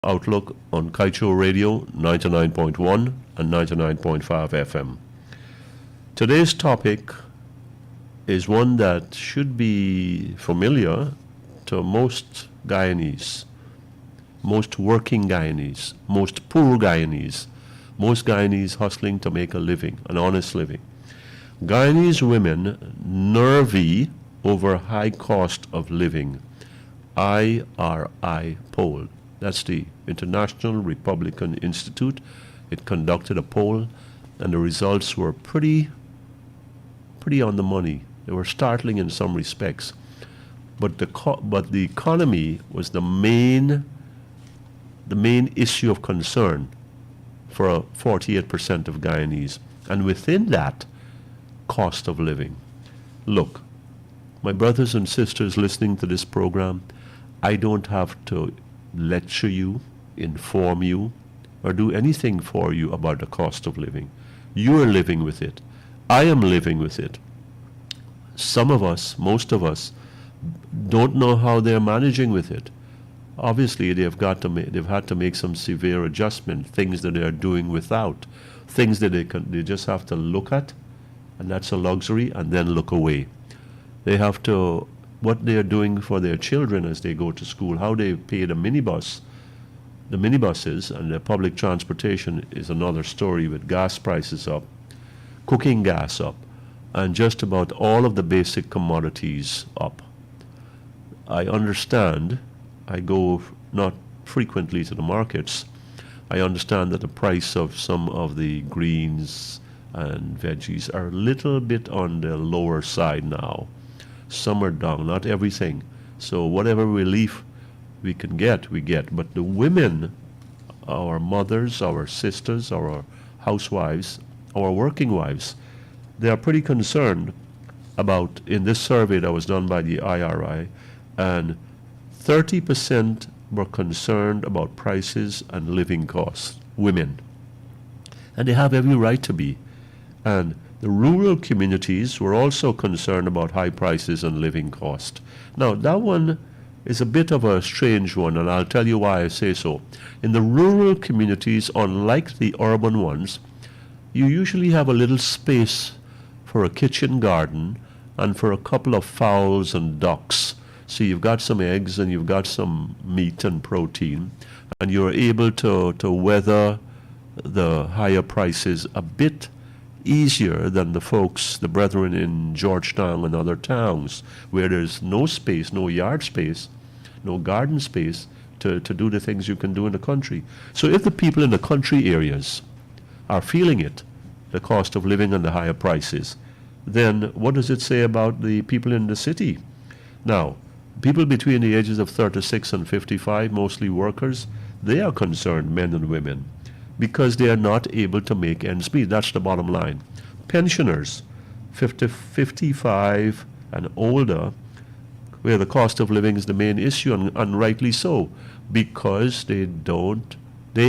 Outlook on Kaieteur Radio 99.1 and 99.5 FM. Today's topic is one that should be familiar to most Guyanese, most working Guyanese, most poor Guyanese, most Guyanese hustling to make a living, an honest living. Guyanese women nervy over high cost of living. IRI poll. That's the International Republican Institute. It conducted a poll, and the results were pretty on the money. They were startling in some respects, but the economy was the main issue of concern for 48% of Guyanese, and within that, cost of living. Look, my brothers and sisters listening to this program, I don't have to lecture you, inform you, or do anything for you about the cost of living. You are living with it. I am living with it. Some of us, most of us, don't know how they're managing with it. Obviously, they've had to make some severe adjustment, things that they're doing without, things that they just have to look at, and that's a luxury, and then look away. They have to, what they're doing for their children as they go to school, how they pay the minibuses, and the public transportation is another story, with gas prices up, cooking gas up, and just about all of the basic commodities up. I understand, I go not frequently to the markets, I understand that the price of some of the greens and veggies are a little bit on the lower side now. Some are down, not everything. So whatever relief we can get, we get. But the women, our mothers, our sisters, our housewives, our working wives, they are pretty concerned about, in this survey that was done by the IRI, and 30% were concerned about prices and living costs, women. And they have every right to be. And the rural communities were also concerned about high prices and living cost. Now, that one is a bit of a strange one, and I'll tell you why I say so. In the rural communities, unlike the urban ones, you usually have a little space for a kitchen garden and for a couple of fowls and ducks. So you've got some eggs and you've got some meat and protein, and you're able to weather the higher prices a bit easier than the folks, the brethren in Georgetown and other towns, where there's no space, no yard space, no garden space to do the things you can do in the country. So if the people in the country areas are feeling it, the cost of living and the higher prices, then what does it say about the people in the city? Now, people between the ages of 36 and 55, mostly workers, they are concerned, men and women, because they are not able to make ends meet. That's the bottom line. Pensioners, 55 and older, where the cost of living is the main issue, and rightly so, because they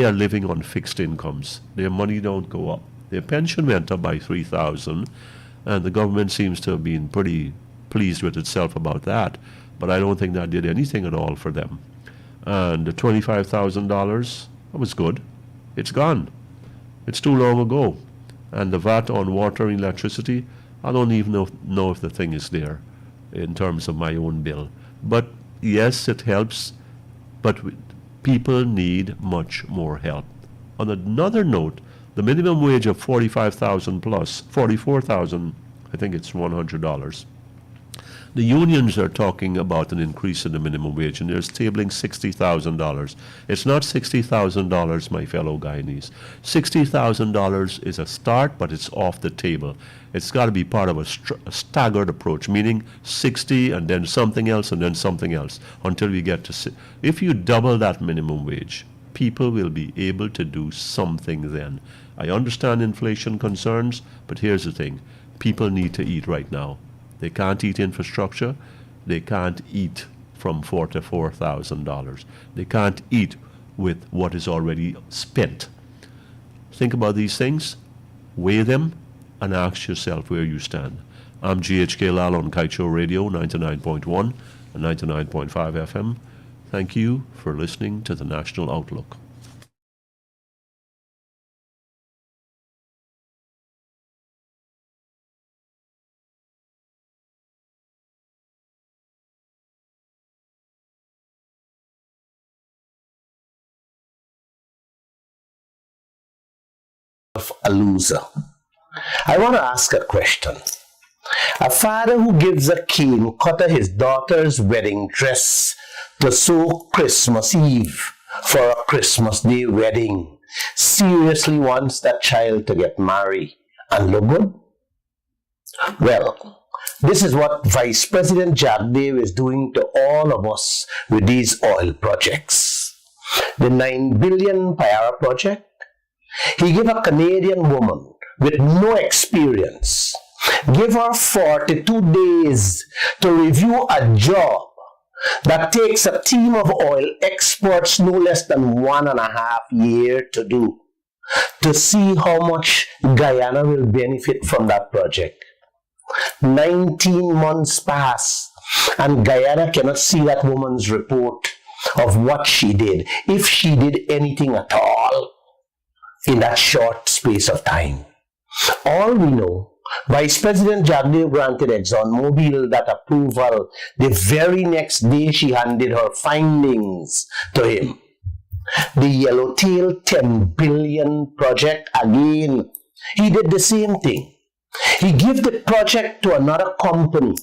are living on fixed incomes. Their money don't go up. Their pension went up by $3,000, and the government seems to have been pretty pleased with itself about that, but I don't think that did anything at all for them. And the $25,000, that was good. It's gone. It's too long ago. And the VAT on water and electricity, I don't even know if the thing is there in terms of my own bill. But yes, it helps, but people need much more help. On another note, the minimum wage of $45,000 plus, $44,000, I think it's $100. The unions are talking about an increase in the minimum wage, and they're tabling $60,000. It's not $60,000, my fellow Guyanese. $60,000 is a start, but it's off the table. It's got to be part of a staggered approach, meaning 60 and then something else and then something else until we get to. If you double that minimum wage, people will be able to do something then. I understand inflation concerns, but here's the thing. People need to eat right now. They can't eat infrastructure. They can't eat from $4,000 to $4,000. They can't eat with what is already spent. Think about these things, weigh them, and ask yourself where you stand. I'm GHK Lal on Kaieteur Radio 99.1 and 99.5 FM. Thank you for listening to the National Outlook. A loser. I want to ask a question. A father who gives a cane cutter his daughter's wedding dress to sew Christmas Eve for a Christmas Day wedding seriously wants that child to get married and look good? Well, this is what Vice President Jagdev is doing to all of us with these oil projects. The 9 billion Payara project, he gave a Canadian woman with no experience, give her 42 days to review a job that takes a team of oil experts no less than 1.5 years to do, to see how much Guyana will benefit from that project. 19 months pass and Guyana cannot see that woman's report of what she did, if she did anything at all in that short space of time. All we know, Vice President Jagdev granted ExxonMobil that approval the very next day she handed her findings to him. The Yellowtail 10 billion project, again, he did the same thing. He gave the project to another company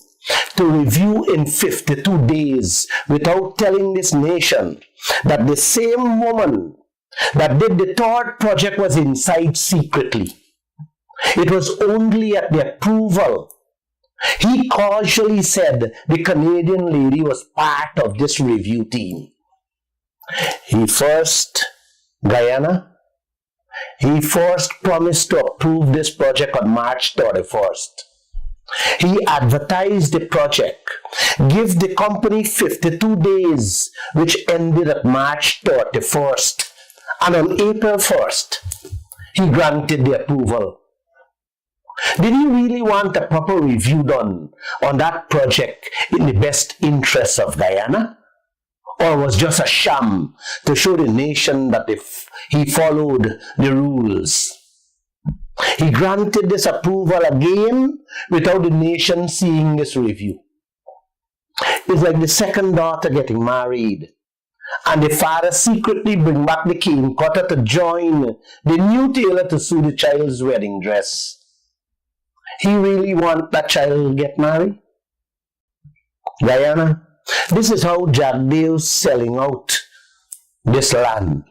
to review in 52 days without telling this nation that the same woman that did the third project was inside secretly. It was only at the approval. He casually said the Canadian lady was part of this review team. He first promised to approve this project on March 31st. He advertised the project, gave the company 52 days, which ended at March 31st. And on April 1st, he granted the approval. Did he really want a proper review done on that project in the best interests of Guyana? Or was just a sham to show the nation that he followed the rules? He granted this approval again without the nation seeing this review. It's like the second daughter getting married, and the father secretly bring back the cane cutter to join the new tailor to sew the child's wedding dress. He really want that child to get married? Guyana, this is how Jagdev's selling out this land.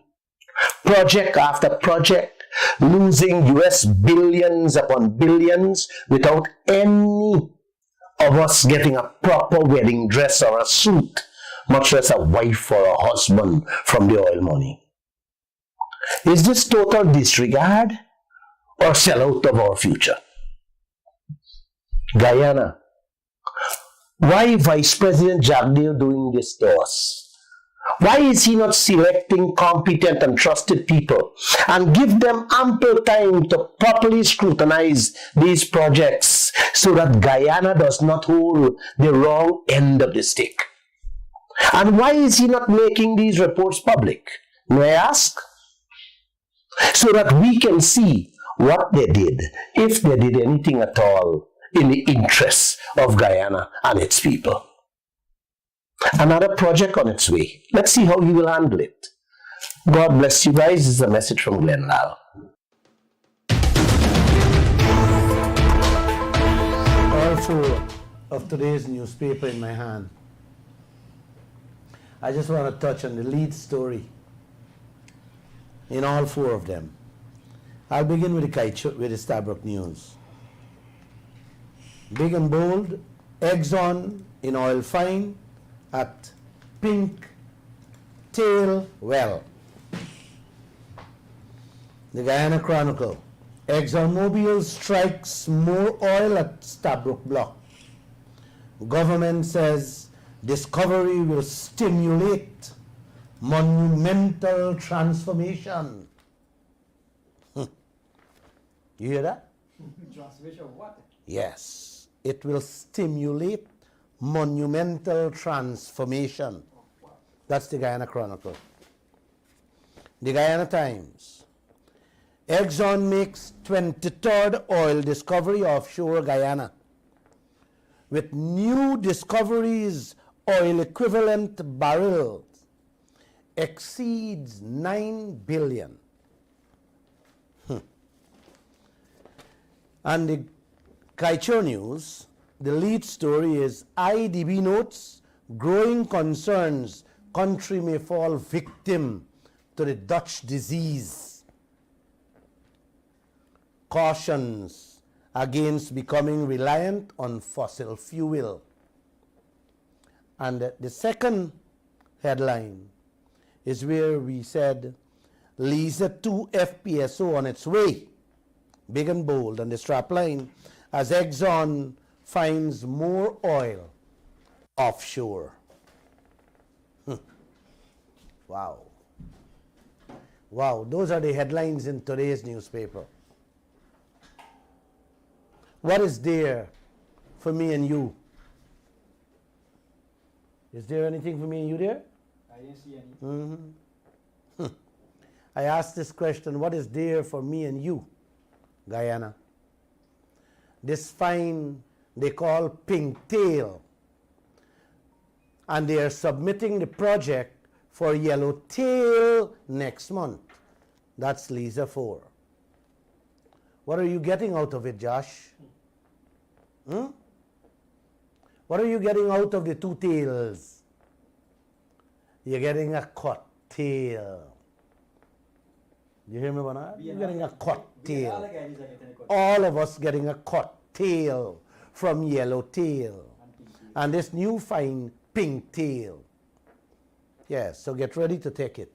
Project after project, losing US billions upon billions without any of us getting a proper wedding dress or a suit, much less a wife or a husband from the oil money. Is this total disregard or sellout of our future? Guyana, why Vice President Jagdev doing this to us? Why is he not selecting competent and trusted people and give them ample time to properly scrutinize these projects so that Guyana does not hold the wrong end of the stick? And why is he not making these reports public, may I ask? So that we can see what they did, if they did anything at all in the interests of Guyana and its people. Another project on its way. Let's see how he will handle it. God bless you guys. This is a message from Glenn Lal. All four of today's newspaper in my hand. I just want to touch on the lead story in all four of them. I'll begin with the Stabroek News. Big and bold, Exxon in oil find at Pink Tail Well. The Guyana Chronicle. ExxonMobil strikes more oil at Stabroek Block. Government says discovery will stimulate monumental transformation. You hear that? Transformation of what? Yes, it will stimulate monumental transformation. That's the Guyana Chronicle. The Guyana Times. Exxon makes 23rd oil discovery offshore Guyana. With new discoveries, oil equivalent barrels exceeds 9 billion. And the Kaieteur News, the lead story is IDB notes growing concerns country may fall victim to the Dutch disease. Cautions against becoming reliant on fossil fuel. And the second headline is where we said Liza 2 FPSO on its way, big and bold, and the strapline, as Exxon finds more oil offshore. Wow. Wow, those are the headlines in today's newspaper. What is there for me and you? Is there anything for me and you there? I didn't see any. I asked this question, what is there for me and you, Guyana? This find they call Pinktail, and they are submitting the project for Yellowtail next month. That's Liza 4. What are you getting out of it, Josh? What are you getting out of the two tails? You're getting a cut tail. You hear me, Bernard? You're getting a cut tail. All of us getting a cut tail from Yellowtail. And this new fine pink tail. Yes, so get ready to take it.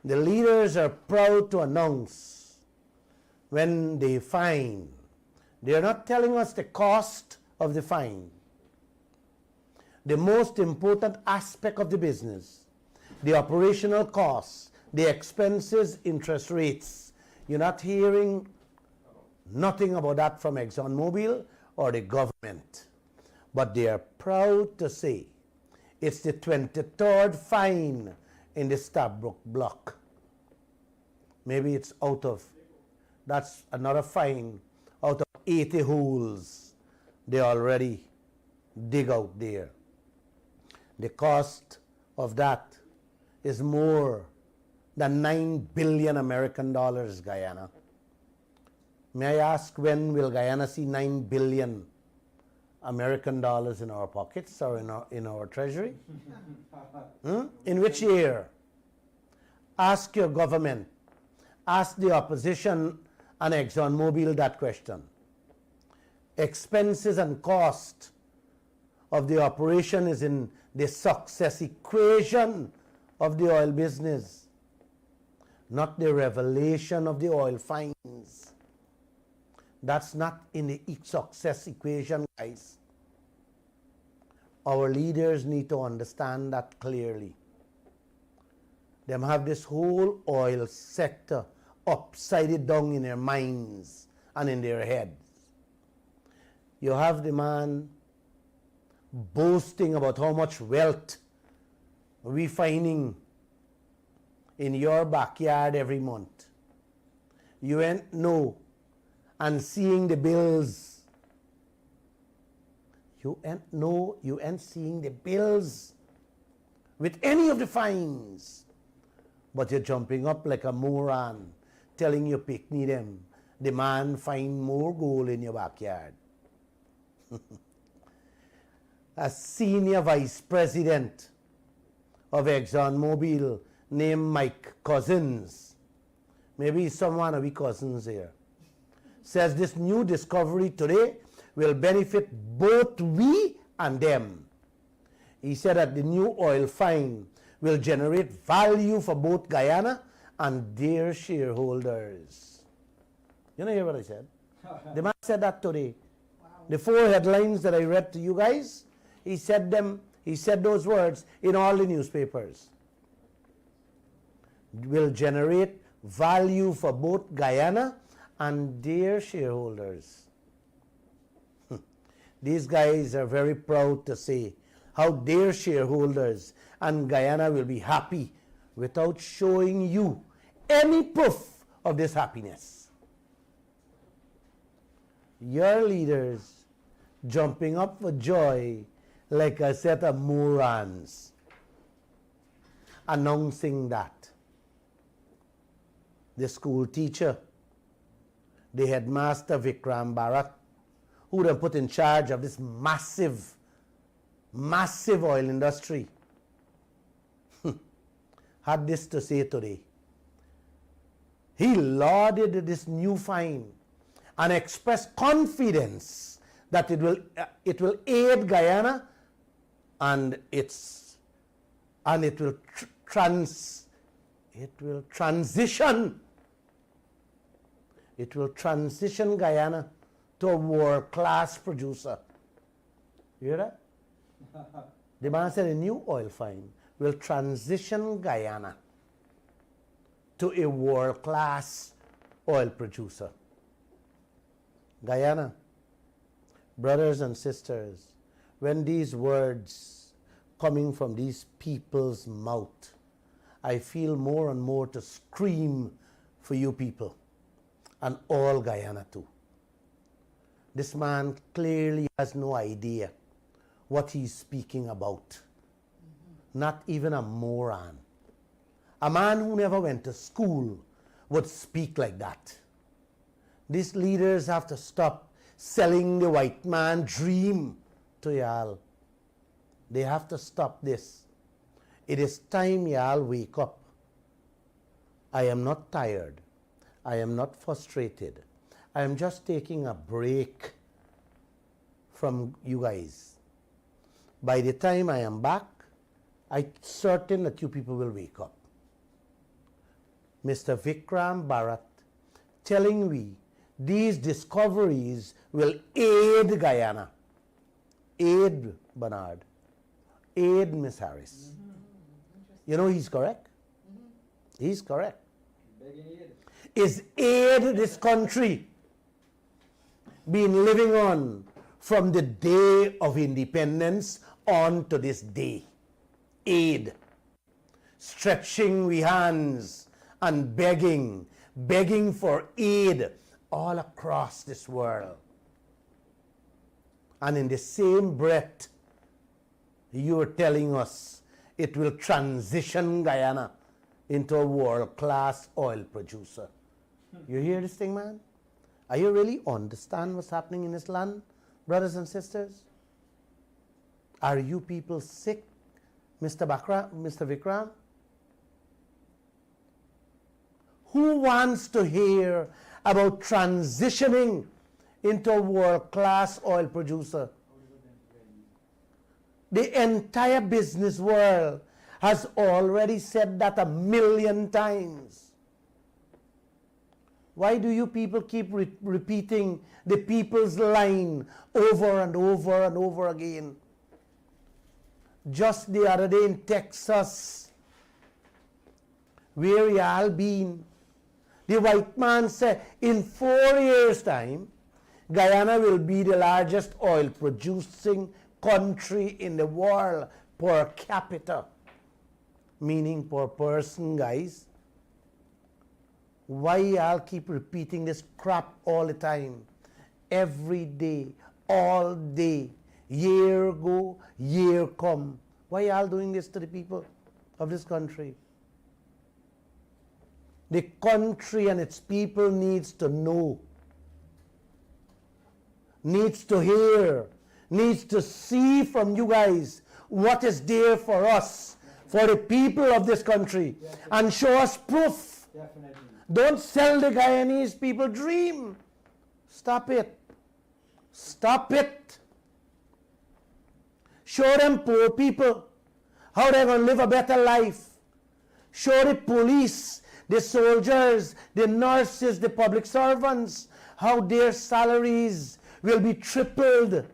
The leaders are proud to announce when they find. They're not telling us the cost of the fine. The most important aspect of the business, the operational costs, the expenses, interest rates. You're not hearing nothing about that from ExxonMobil or the government. But they are proud to say it's the 23rd fine in the Stabroek block. Maybe it's out of, that's another fine out of 80 holes they already dig out there. The cost of that is more than 9 billion American dollars, Guyana. May I ask, when will Guyana see 9 billion American dollars in our pockets or in our treasury? In which year? Ask your government. Ask the opposition and ExxonMobil that question. Expenses and cost of the operation is in the success equation of the oil business, not the revelation of the oil finds. That's not in the success equation, guys. Our leaders need to understand that clearly. Them have this whole oil sector upside down in their minds and in their heads. You have the man boasting about how much wealth we finding in your backyard every month. You ain't know and seeing the bills. You ain't know, you ain't seeing the bills with any of the fines. But you're jumping up like a moron, telling your picnic them, the man find more gold in your backyard. A senior vice president of ExxonMobil named Mike Cousins, maybe someone of we cousins here, says this new discovery today will benefit both we and them. He said that the new oil find will generate value for both Guyana and their shareholders. You know, hear what I said? The man said that today. Wow. The 4 headlines that I read to you guys, he said those words in all the newspapers. Will generate value for both Guyana and their shareholders. These guys are very proud to say how their shareholders and Guyana will be happy without showing you any proof of this happiness. Your leaders jumping up for joy like a set of morons, announcing that the school teacher, the headmaster Vikram Bharat, who they put in charge of this massive oil industry, had this to say today. He lauded this new fine and expressed confidence that it will aid Guyana and it will transition Guyana to a world-class producer. You hear that? The man said a new oil fine will transition Guyana to a world-class oil producer. Guyana, brothers and sisters, when these words coming from these people's mouth, I feel more and more to scream for you people and all Guyana too. This man clearly has no idea what he's speaking about. Not even a moron. A man who never went to school would speak like that. These leaders have to stop selling the white man dream to y'all. They have to stop this. It is time y'all wake up. I am not tired. I am not frustrated. I am just taking a break from you guys. By the time I am back, I'm certain that you people will wake up. Mr. Vikram Bharat telling me these discoveries will aid Guyana, aid Bernard, aid Miss Harris. You know he's correct? He's correct. Is aid this country been living on from the day of independence on to this day. Aid. Stretching we hands and begging for aid all across this world. And in the same breath, you are telling us it will transition Guyana into a world-class oil producer. You hear this thing, man? Are you really understand what's happening in this land, brothers and sisters? Are you people sick, Mr. Vikram? Who wants to hear about transitioning into a world-class oil producer? The entire business world has already said that 1,000,000 times. Why do you people keep repeating the people's line over and over and over again? Just the other day in Texas, where y'all been, the white man said in 4 years' time, Guyana will be the largest oil producing country in the world per capita. Meaning per person, guys. Why y'all keep repeating this crap all the time? Every day, all day, year go, year come. Why y'all doing this to the people of this country? The country and its people needs to know, needs to hear, needs to see from you guys what is there for us, for the people of this country, and show us proof. Definitely. Don't sell the Guyanese people dream. Stop it. Stop it. Show them poor people how they're going to live a better life. Show the police, the soldiers, the nurses, the public servants, how their salaries will be tripled.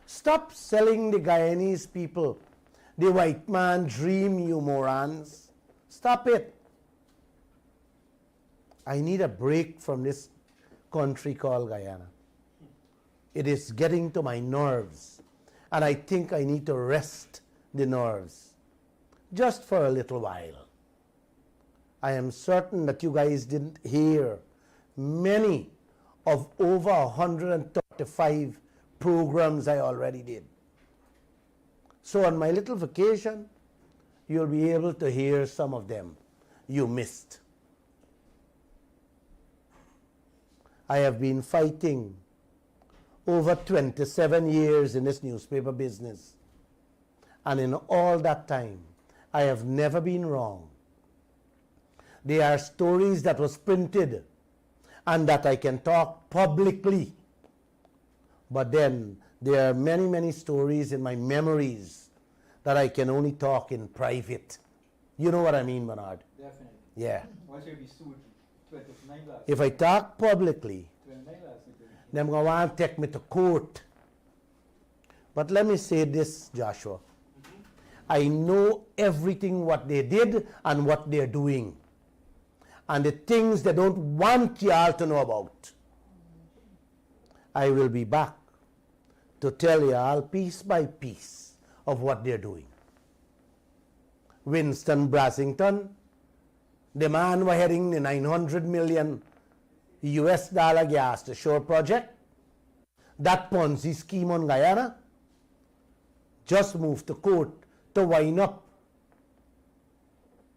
Stop selling the Guyanese people the white man dream, you morons. Stop it. I need a break from this country called Guyana. It is getting to my nerves. And I think I need to rest the nerves just for a little while. I am certain that you guys didn't hear many of over 135 programs I already did. So on my little vacation, you'll be able to hear some of them you missed. I have been fighting over 27 years in this newspaper business. And in all that time, I have never been wrong. There are stories that was printed and that I can talk publicly. But then there are many, many stories in my memories that I can only talk in private. You know what I mean, Bernard? Definitely. Yeah. Why should be sued? 29 last. If I talk publicly, 29 last. they're going to want to take me to court. But let me say this, Joshua. I know everything what they did and what they're doing. And the things they don't want y'all to know about. I will be back to tell y'all piece by piece of what they're doing. Winston Brassington, the man who heading the $900 million US dollar gas to shore project, that Ponzi scheme on Guyana, just moved to court to wind up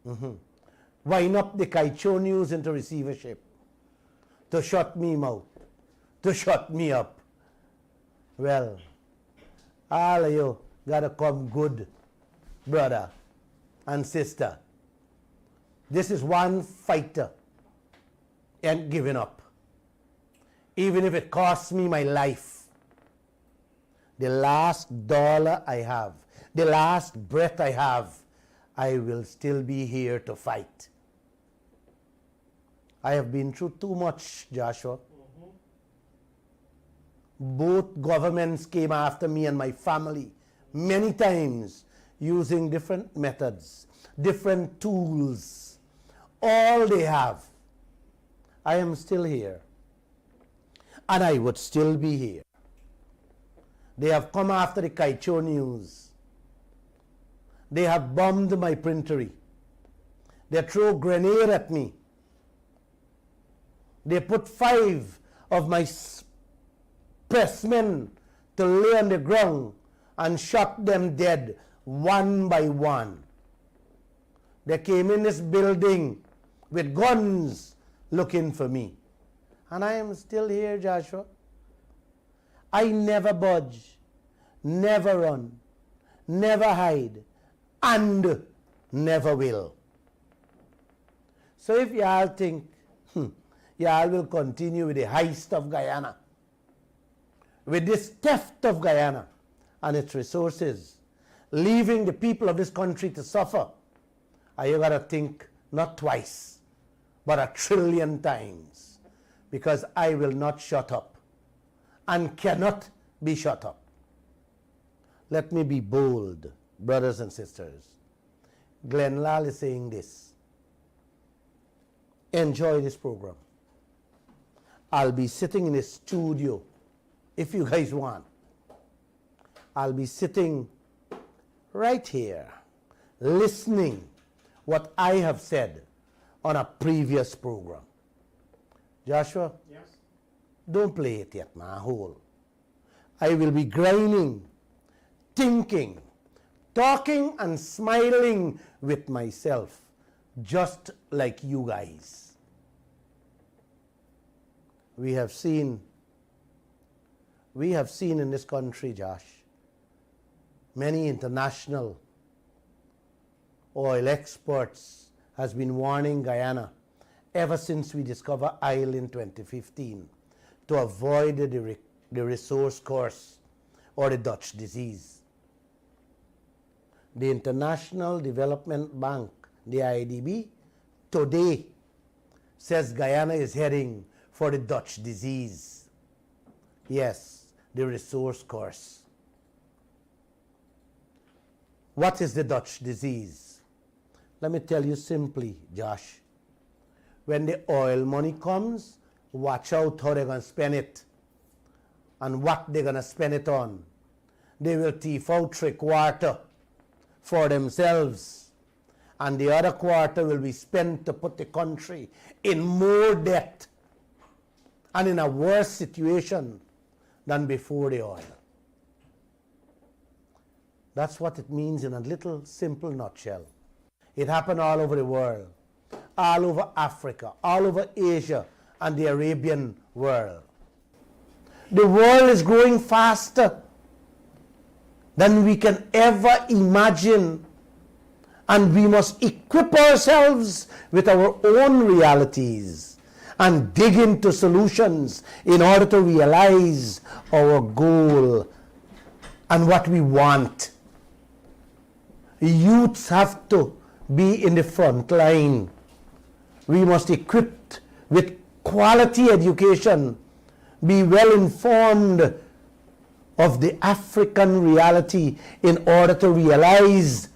the Kaieteur News into receivership, to shut me mouth, to shut me up. Well, all of you gotta come good, brother and sister. This is one fighter ain't giving up. Even if it costs me my life. The last dollar I have, the last breath I have, I will still be here to fight. I have been through too much, Joshua. Both governments came after me and my family many times using different methods, different tools. All they have. I am still here. And I would still be here. They have come after the Kaieteur News. They have bombed my printery. They throw grenade at me. They put 5 of my pressmen to lay on the ground and shot them dead one by one. They came in this building with guns looking for me. And I am still here, Joshua. I never budge, never run, never hide, and never will. So if y'all think y'all will continue with the heist of Guyana, with this theft of Guyana and its resources, leaving the people of this country to suffer, you got to think not twice, but 1,000,000,000,000 times, because I will not shut up and cannot be shut up. Let me be bold, brothers and sisters. Glenn Lal is saying this. Enjoy this program. I'll be sitting in the studio if you guys want. I'll be sitting right here listening what I have said on a previous program. Joshua? Yes. Don't play it yet, man. Hold. I will be grinding, thinking, talking and smiling with myself, just like you guys. We have seen in this country, Josh, many international oil experts has been warning Guyana ever since we discovered oil in 2015 to avoid the resource curse or the Dutch disease. The International Development Bank, the IDB, today says Guyana is heading for the Dutch disease. Yes, the resource curse. What is the Dutch disease? Let me tell you simply, Josh. When the oil money comes, watch out how they're going to spend it and what they're going to spend it on. they will thief out 3/4 for themselves, and the other quarter will be spent to put the country in more debt and in a worse situation than before the oil. That's what it means in a little simple nutshell. It happened all over the world, all over Africa, all over Asia and the Arabian world. The world is growing faster than we can ever imagine, and we must equip ourselves with our own realities and dig into solutions in order to realize our goal and what we want. Youths have to be in the front line. We must equip with quality education, be well informed of the African reality in order to realize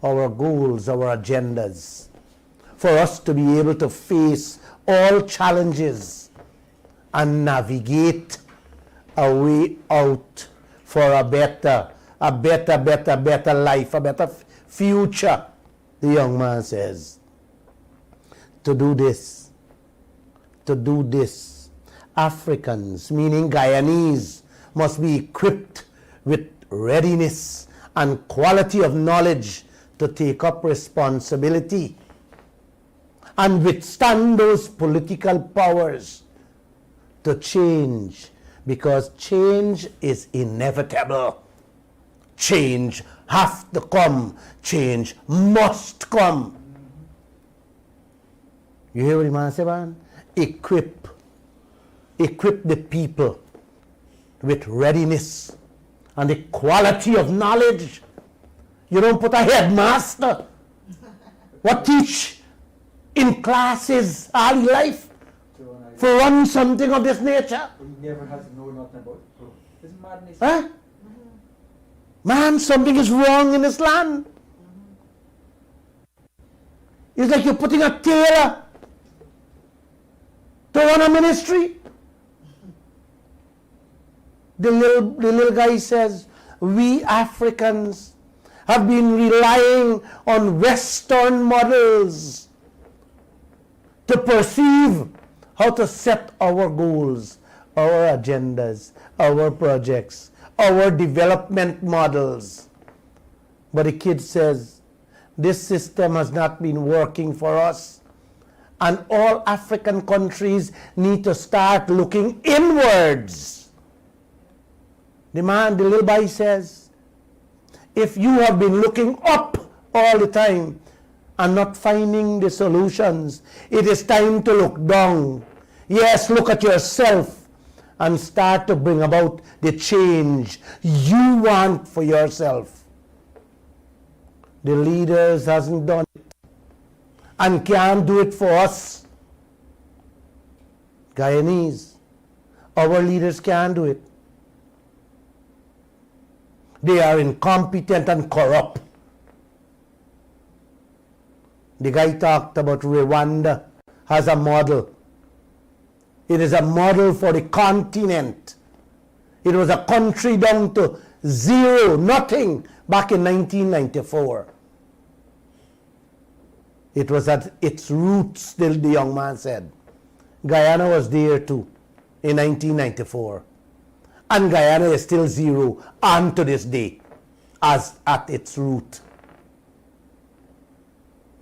our goals, our agendas, for us to be able to face all challenges and navigate a way out for a better life, a better future. The young man says, to do this, Africans, meaning Guyanese, must be equipped with readiness and quality of knowledge to take up responsibility and withstand those political powers to change, because change is inevitable. Change has to come. Change must come. You hear what the man said, man? Equip the people with readiness and the quality of knowledge. You don't put a headmaster what teach in classes all his life for run something of this nature. He never has known nothing about it. It's madness. Huh? Man, something is wrong in this land. It's like you're putting a tailor to run a ministry. The little guy says, we Africans have been relying on Western models to perceive how to set our goals, our agendas, our projects, our development models. But the kid says, this system has not been working for us, and all African countries need to start looking inwards. The little boy says, if you have been looking up all the time and not finding the solutions, it is time to look down. Yes, look at yourself and start to bring about the change you want for yourself. The leaders hasn't done it and can't do it for us. Guyanese, our leaders can't do it. They are incompetent and corrupt. The guy talked about Rwanda as a model. It is a model for the continent. It was a country down to zero, nothing, back in 1994. It was at its roots, the young man said. Guyana was there too in 1994. And Guyana is still zero and to this day as at its root.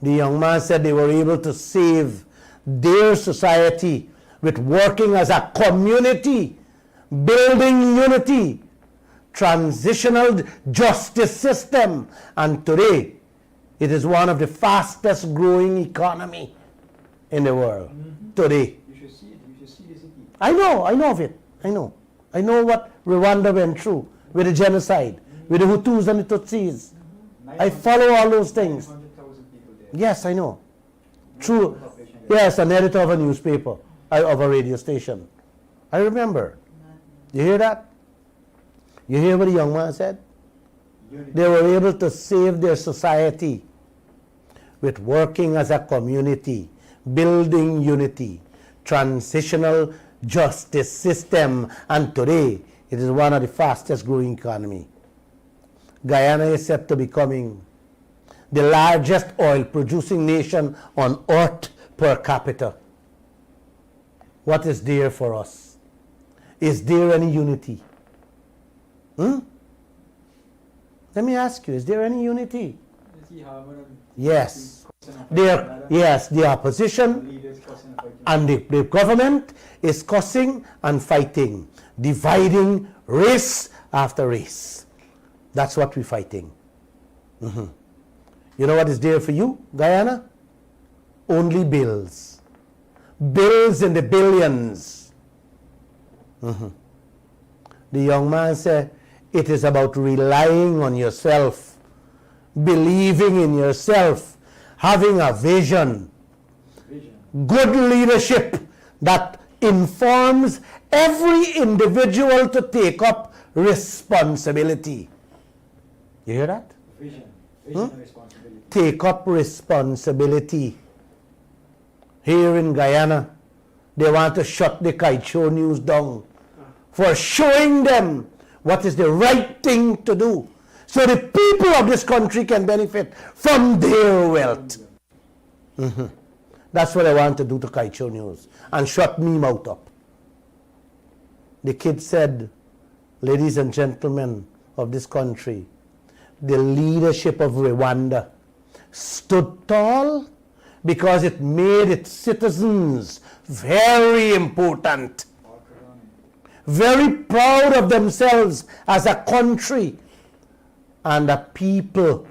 The young man said they were able to save their society with working as a community, building unity, transitional justice system, and today it is one of the fastest growing economy in the world. Today. You should see it. You should see the city. I know of it. I know what Rwanda went through with the genocide, with the Hutus and the Tutsis. I follow all those things. 900,000 people there. Yes, I know. True. Yes, an editor of a newspaper, of a radio station. I remember. You hear that? You hear what the young man said? Unity. They were able to save their society with working as a community, building unity, transitional justice system, and today it is one of the fastest growing economy Guyana is set to becoming the largest oil producing nation on earth per capita. What is there for us? Is there any unity? Let me ask you, is there any unity? Yes. The opposition and the government is cussing and fighting, dividing race after race. That's what we're fighting. You know what is there for you, Guyana? Only bills. Bills in the billions. The young man said, it is about relying on yourself, believing in yourself, having a vision, good leadership that informs every individual to take up responsibility. You hear that? Vision and responsibility. Take up responsibility. Here in Guyana, they want to shut the Kaieteur News down for showing them what is the right thing to do, so the people of this country can benefit from their wealth. That's what I want to do to Kaieteur News, and shut me mouth up. The kid said, ladies and gentlemen of this country, the leadership of Rwanda stood tall because it made its citizens very important, very proud of themselves as a country and a people.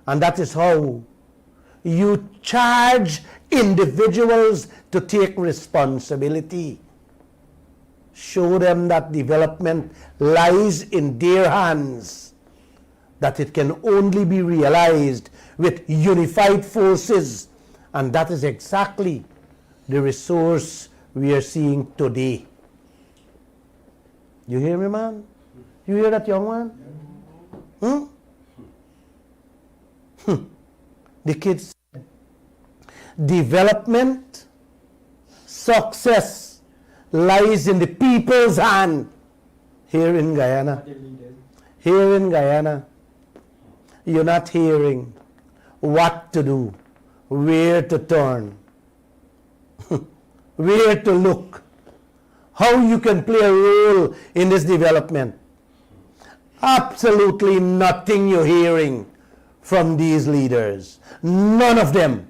And that is how you charge individuals to take responsibility. Show them that development lies in their hands, that it can only be realized with unified forces, and that is exactly the resource we are seeing today. You hear me, man? You hear that, young man? The kids said, development, success lies in the people's hand. Here in Guyana, you're not hearing what to do, where to turn, where to look, how you can play a role in this development. Absolutely nothing you're hearing from these leaders. None of them.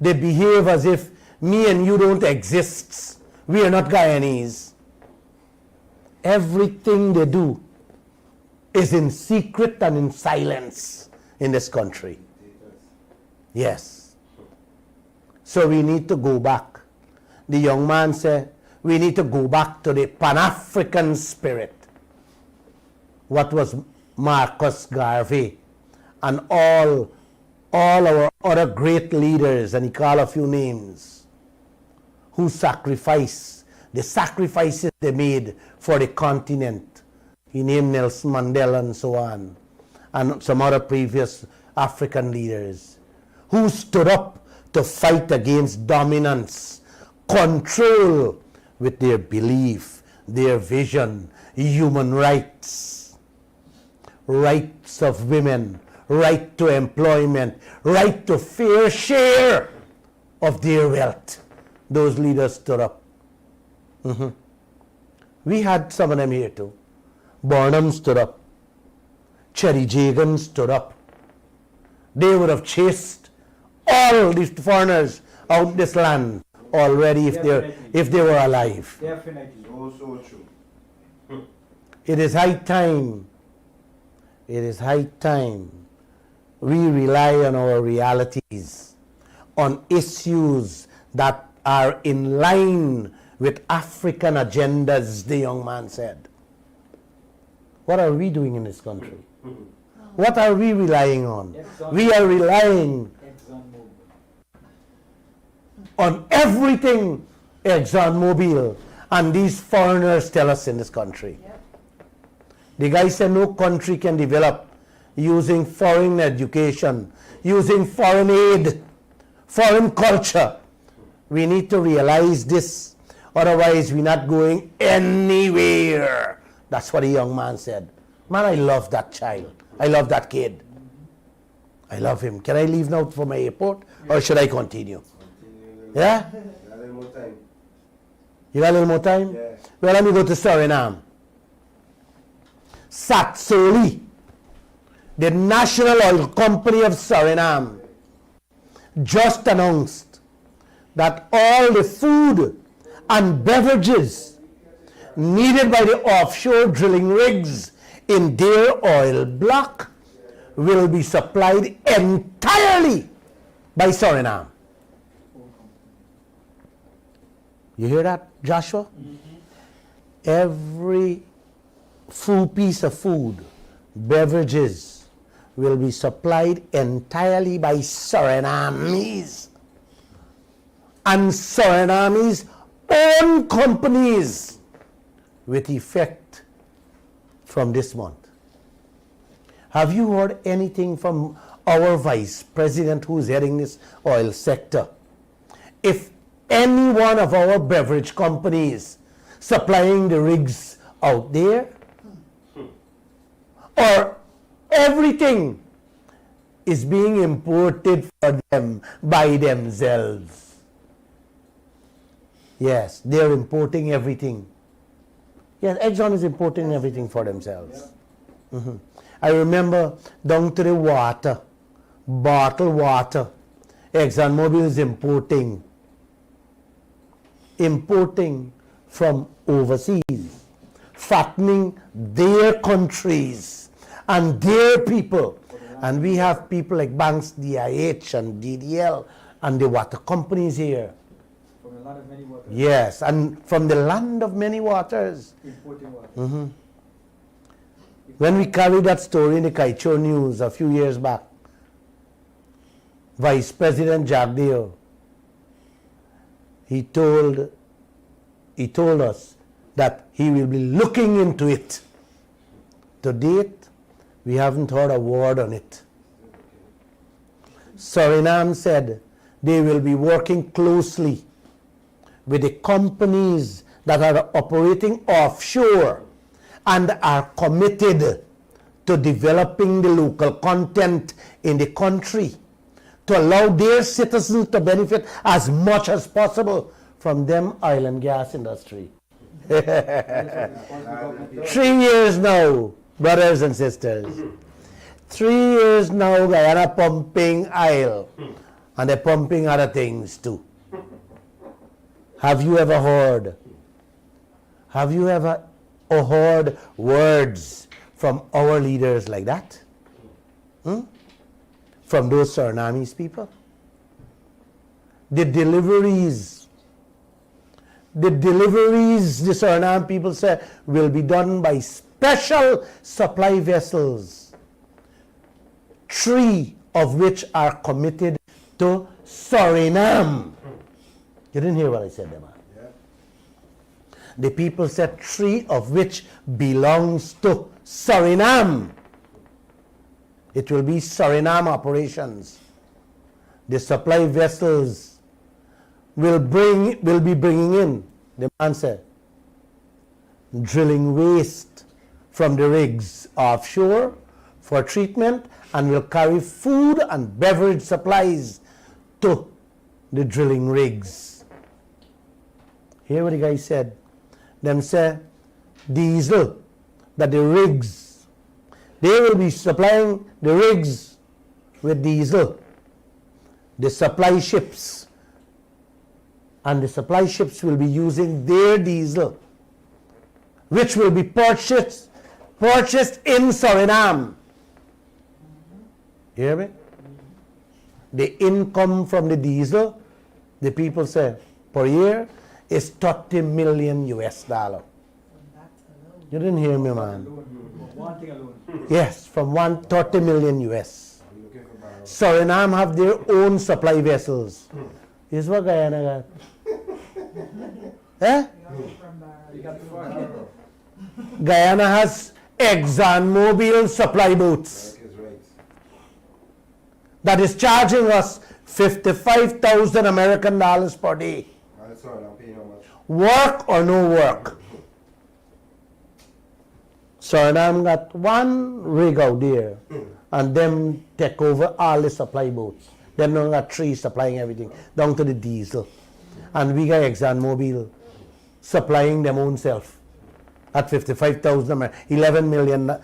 They behave as if me and you don't exist. We are not Guyanese. Everything they do is in secret and in silence in this country. Yes. So we need to go back. The young man said, we need to go back to the Pan-African spirit. What was Marcus Garvey and all our other great leaders, and he called a few names, who sacrificed, the sacrifices they made for the continent. He named Nelson Mandela and so on, and some other previous African leaders who stood up to fight against dominance, control with their belief, their vision, human rights, rights of women, right to employment, right to fair share of their wealth. Those leaders stood up. We had some of them here too. Burnham stood up. Cherry Jagan stood up. They would have chased all these foreigners out this land already if they were alive. Definitely. So true. It is high time. It is high time we rely on our realities, on issues that are in line with African agendas, the young man said. What are we doing in this country? What are we relying on? We are relying on everything ExxonMobil and these foreigners tell us in this country. The guy said no country can develop using foreign education, using foreign aid, foreign culture. We need to realize this, otherwise we're not going anywhere. That's what the young man said. Man, I love that child. I love that kid. I love him. Can I leave now for my airport or should I continue? Yeah? A little more time. You got a little more time? Yeah. Well, let me go to Suriname. Satsoli, the National Oil Company of Suriname, just announced that all the food and beverages needed by the offshore drilling rigs in their oil block will be supplied entirely by Suriname. You hear that, Joshua? Every piece of food, beverages, will be supplied entirely by Surinamese. And Surinamese own companies with effect from this month. Have you heard anything from our vice president who's heading this oil sector? If any one of our beverage companies supplying the rigs out there, or everything is being imported for them by themselves. Yes, they're importing everything. Yes, Exxon is importing everything for themselves. I remember down to the water, bottled water, ExxonMobil is importing from overseas, fattening their countries and their people. And we have people like Banks, DIH and DDL and the water companies here. From the land of many waters. Yes, and from the land of many waters. Importing water. When we carried that story in the Kaieteur News a few years back, Vice President Jagdeo, he told us that he will be looking into it. To date, we haven't heard a word on it. Suriname said they will be working closely with the companies that are operating offshore and are committed to developing the local content in the country to allow their citizens to benefit as much as possible from them oil and gas industry. 3 years now, brothers and sisters. 3 years now, Guyana pumping oil, and they're pumping other things too. Have you ever heard? Have you ever heard words from our leaders like that? From those Surinamese people? The deliveries, the Suriname people say, will be done by special supply vessels, 3 of which are committed to Suriname. You didn't hear what I said there, man. Yeah. The people said 3 of which belongs to Suriname. It will be Suriname operations. The supply vessels will be bringing in, the man said, drilling waste from the rigs offshore for treatment and will carry food and beverage supplies to the drilling rigs. Hear what the guy said? Them say diesel, that the rigs, they will be supplying the rigs with diesel. The supply ships, and the supply ships will be using their diesel, which will be purchased in Suriname. You hear me? The income from the diesel, the people say, per year is $30 million US. You didn't hear me, man. One thing alone. Yes, from 30 million US. Suriname have their own supply vessels. Is what Guyana got? Eh? You got the fuck. Guyana has ExxonMobil supply boats that is charging us 55,000 American dollars per day. That's all, I'm paying how much. Work or no work. Suriname got one rig out there, and them take over all the supply boats. Them don't got 3 supplying everything, down to the diesel. And we got ExxonMobil supplying them own self at 55,000, 11 million